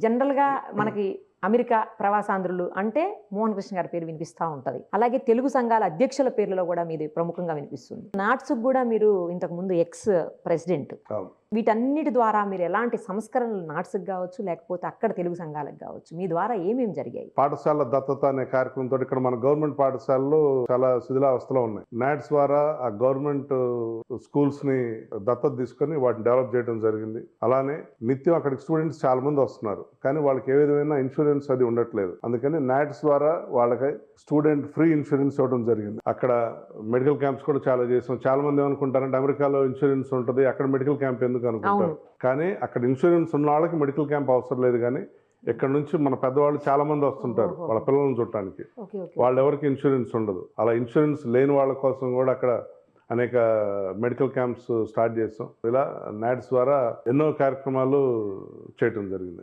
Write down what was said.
జనరల్‌గా మనకి అమెరికా ప్రవాసాంధ్రులు అంటే మోహన్ కృష్ణ గారి పేరు వినిపిస్తా ఉంటది. అలాగే తెలుగు సంఘాల అధ్యక్షుల పేర్లలో కూడా మీది ప్రముఖంగా వినిపిస్తుంది. నాట్స్‌కి కూడా మీరు ఇంతకు ముందు ఎక్స్ ప్రెసిడెంట్. అవును. వీటన్నిటి ద్వారా మీరు ఎలాంటి సంస్కరణలు నాట్స్‌కి గావచ్చు, లేకపోతే అక్కడ తెలుగు సంఘాలకు గావచ్చు, మీ ద్వారా ఏమేమి జరిగాయి? పాఠశాల దత్తత అనే కార్యక్రమంతో ఇక్కడ మన గవర్నమెంట్ పాఠశాలలు చాలా శిథిలావస్థలో ఉన్నాయి. నాట్స్ ద్వారా ఆ గవర్నమెంట్ స్కూల్స్ ని దత్తత తీసుకొని వాటిని డెవలప్ చేయడం జరిగింది. అలానే నిత్యం అక్కడికి స్టూడెంట్స్ చాలా మంది వస్తున్నారు, కానీ వాళ్ళకి ఏ విధమైన ఇన్సూరెన్స్ అది ఉండట్లేదు. అందుకని నాట్స్ ద్వారా వాళ్ళకి స్టూడెంట్ ఫ్రీ ఇన్సూరెన్స్ ఇవ్వడం జరిగింది. అక్కడ మెడికల్ క్యాంప్స్ కూడా చాలా చేసాం. చాలా మంది ఏమనుకుంటారంటే అమెరికాలో ఇన్సూరెన్స్ ఉంటుంది, అక్కడ మెడికల్ క్యాంప్ ఎందుకు అనుకుంటారు. కానీ అక్కడ ఇన్సూరెన్స్ ఉన్న వాళ్ళకి మెడికల్ క్యాంప్ అవసరం లేదు. కానీ ఇక్కడ నుంచి మన పెద్దవాళ్ళు చాలా మంది వస్తుంటారు వాళ్ళ పిల్లలను చూడటానికి. వాళ్ళు ఎవరికి ఇన్సూరెన్స్ ఉండదు. అలా ఇన్సూరెన్స్ లేని వాళ్ళ కోసం కూడా అక్కడ అనేక మెడికల్ క్యాంప్స్ స్టార్ట్ చేస్తాం. ఇలా నాట్స్ ద్వారా ఎన్నో కార్యక్రమాలు చేయటం జరిగింది.